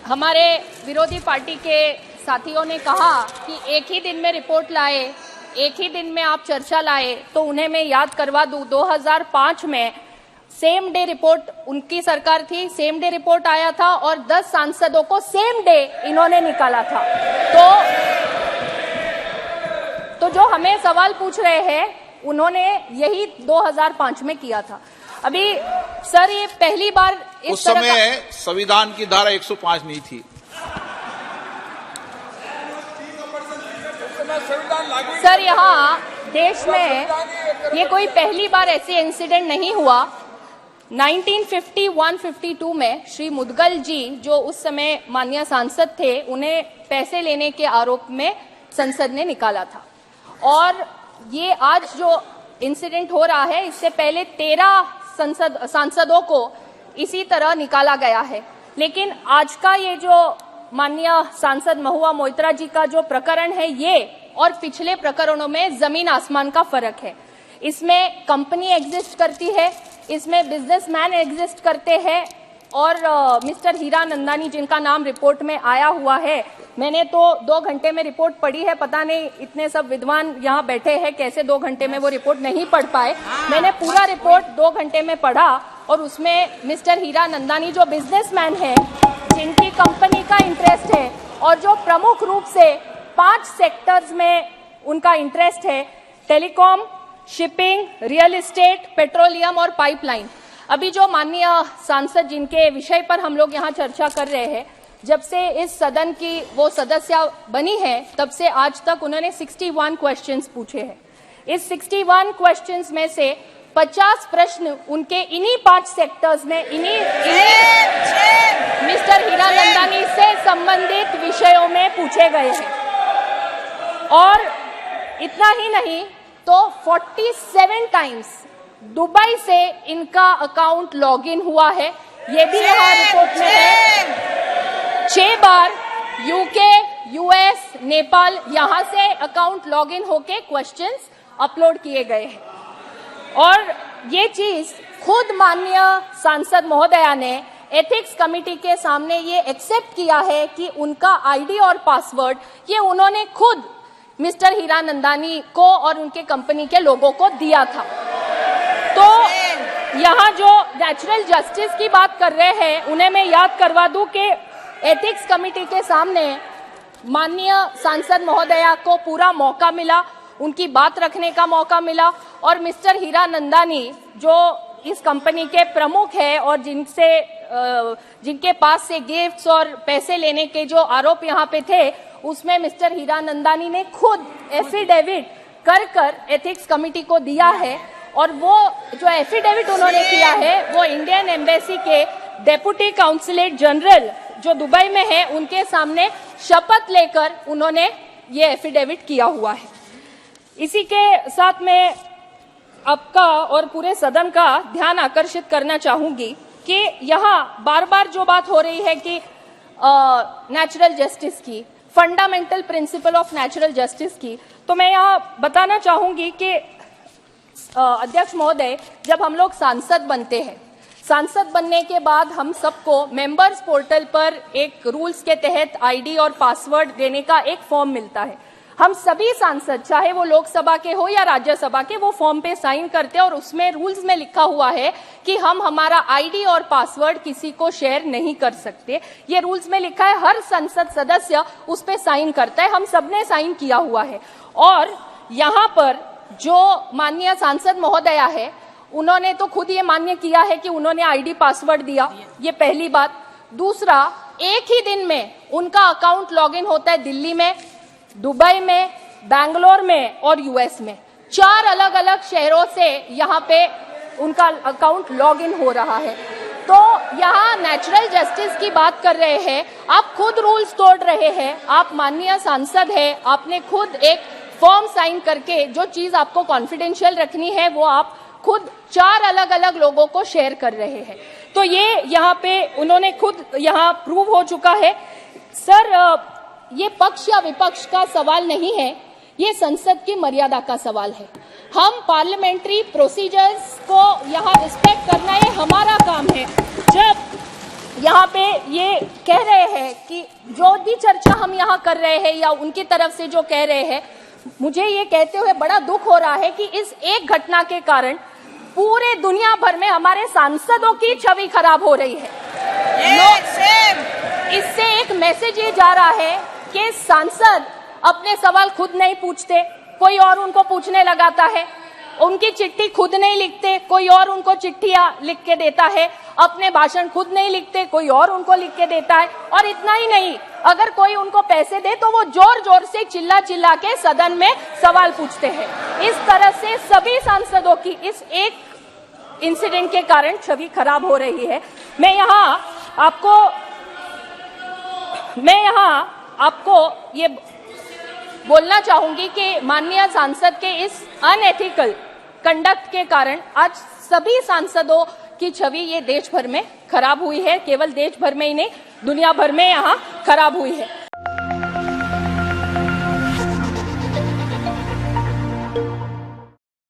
हमारे विरोधी पार्टी के साथियों ने कहा कि एक ही दिन में रिपोर्ट लाए, एक ही दिन में आप चर्चा लाए, तो उन्हें मैं याद करवा दूं 2005 में सेम डे रिपोर्ट उनकी सरकार थी, सेम डे रिपोर्ट आया था और 10 सांसदों को सेम डे इन्होंने निकाला था। तो जो हमें सवाल पूछ रहे हैं उन्होंने यही 2005 में किया था। अभी सर ये पहली बार उस समय संविधान की धारा 105 नहीं थी। सर यहाँ देश में ये कोई पहली बार ऐसे इंसिडेंट नहीं हुआ। 1951-52 में श्री मुदगल जी जो उस समय माननीय सांसद थे, उन्हें पैसे लेने के आरोप में संसद ने निकाला था। और ये आज जो इंसिडेंट हो रहा है, इससे पहले 13 सांसदों को इसी तरह निकाला गया है। लेकिन आज का ये जो माननीय सांसद महुआ मोइत्रा जी का जो प्रकरण है, ये और पिछले प्रकरणों में जमीन आसमान का फर्क है। इसमें कंपनी एग्जिस्ट करती है, इसमें बिजनेसमैन एग्जिस्ट करते हैं और मिस्टर हीरानंदानी जिनका नाम रिपोर्ट में आया हुआ है, मैंने तो 2 घंटे में रिपोर्ट पढ़ी है। पता नहीं इतने सब विद्वान यहाँ बैठे हैं कैसे 2 घंटे में वो रिपोर्ट नहीं पढ़ पाए। मैंने पूरा रिपोर्ट 2 घंटे में पढ़ा और उसमें मिस्टर हीरानंदानी जो बिजनेसमैन है, जिनकी कंपनी का इंटरेस्ट है और जो प्रमुख रूप से 5 सेक्टर्स में उनका इंटरेस्ट है, telecom, shipping, real estate, petroleum और पाइपलाइन। अभी जो माननीय सांसद जिनके विषय पर हम लोग यहाँ चर्चा कर रहे हैं, जब से इस सदन की वो सदस्य बनी है तब से आज तक उन्होंने 61 क्वेश्चंस पूछे हैं। इस 61 क्वेश्चंस में से 50 प्रश्न उनके इन्हीं 5 सेक्टर्स में इन्हीं मिस्टर हीरानंदानी से संबंधित विषयों में पूछे गए हैं। और इतना ही नहीं तो 47 टाइम्स दुबई से इनका अकाउंट लॉगिन हुआ है, ये भी यहाँ रिपोर्ट में है। 6 बार यूके, यूएस, नेपाल यहाँ से अकाउंट लॉगिन होके क्वेश्चंस अपलोड किए गए हैं। और ये चीज खुद माननीय सांसद महोदया ने एथिक्स कमेटी के सामने ये एक्सेप्ट किया है कि उनका आईडी और पासवर्ड ये उन्होंने खुद मिस्टर हीरानंदानी को और उनके कंपनी के लोगों को दिया था। तो यहाँ जो नेचुरल जस्टिस की बात कर रहे हैं, उन्हें मैं याद करवा दूं कि एथिक्स कमेटी के सामने माननीय सांसद महोदया को पूरा मौका मिला, उनकी बात रखने का मौका मिला। और मिस्टर हीरानंदानी जो इस कंपनी के प्रमुख है और जिनके पास से गिफ्ट्स और पैसे लेने के जो आरोप यहाँ पे थे, उसमें मिस्टर हीरानंदानी ने खुद एफिडेविट कर एथिक्स कमेटी को दिया है। और वो जो एफिडेविट उन्होंने किया है वो इंडियन एम्बेसी के डेप्यूटी काउंसलेट जनरल जो दुबई में है, उनके सामने शपथ लेकर उन्होंने ये एफिडेविट किया हुआ है। इसी के साथ मैं आपका और पूरे सदन का ध्यान आकर्षित करना चाहूंगी कि यहाँ बार बार जो बात हो रही है कि नेचुरल जस्टिस की, fundamental principle of natural justice की, तो मैं यहाँ बताना चाहूंगी कि अध्यक्ष महोदय, जब हम लोग सांसद बनते हैं, सांसद बनने के बाद हम सबको मेंबर्स पोर्टल पर एक रूल्स के तहत आईडी और पासवर्ड देने का एक फॉर्म मिलता है। हम सभी सांसद, चाहे वो लोकसभा के हो या राज्यसभा के, वो फॉर्म पे साइन करते हैं और उसमें रूल्स में लिखा हुआ है कि हम हमारा आईडी और पासवर्ड किसी को शेयर नहीं कर सकते। ये रूल्स में लिखा है, हर संसद सदस्य उस पे साइन करता है, हम सबने साइन किया हुआ है। और यहाँ पर जो माननीय सांसद महोदया है, उन्होंने तो खुद ये मान्य किया है कि उन्होंने आईडी पासवर्ड दिया, ये पहली बात। दूसरा, एक ही दिन में उनका अकाउंट लॉगिन होता है दिल्ली में, दुबई में, बैंगलोर में और यूएस में। 4 अलग अलग शहरों से यहाँ पे उनका अकाउंट लॉगिन हो रहा है। तो यहाँ नेचुरल जस्टिस की बात कर रहे हैं, आप खुद रूल्स तोड़ रहे हैं। आप माननीय सांसद है, आपने खुद एक फॉर्म साइन करके जो चीज आपको कॉन्फिडेंशियल रखनी है वो आप खुद 4 अलग अलग लोगों को शेयर कर रहे हैं। तो ये यहाँ पे उन्होंने खुद यहाँ प्रूव हो चुका है। सर, ये पक्ष या विपक्ष का सवाल नहीं है, ये संसद की मर्यादा का सवाल है। हम पार्लियामेंट्री प्रोसीजर्स को यहाँ रिस्पेक्ट करना, ये हमारा काम है। जब यहाँ पे ये कह रहे हैं कि जो भी चर्चा हम यहाँ कर रहे हैं या उनकी तरफ से जो कह रहे हैं, मुझे ये कहते हुए बड़ा दुख हो रहा है कि इस एक घटना के कारण पूरे दुनिया भर में हमारे सांसदों की छवि खराब हो रही है। इससे एक मैसेज ये जा रहा है कि सांसद अपने सवाल खुद नहीं पूछते, कोई और उनको पूछने लगाता है, उनकी चिट्ठी खुद नहीं लिखते, कोई और उनको चिट्ठियां लिख के देता है, अपने भाषण खुद नहीं लिखते, कोई और उनको लिख के देता है। और इतना ही नहीं, अगर कोई उनको पैसे दे तो वो जोर जोर से चिल्ला चिल्ला के सदन में सवाल पूछते हैं। इस तरह से सभी सांसदों की इस एक इंसिडेंट के कारण छवि खराब हो रही है। मैं यहाँ आपको ये बोलना चाहूंगी कि माननीय सांसद के इस अनएथिकल कंडक्ट के कारण आज सभी सांसदों की छवि ये देश भर में खराब हुई है। केवल देश भर में ही नहीं, दुनिया भर में यहाँ खराब हुई है।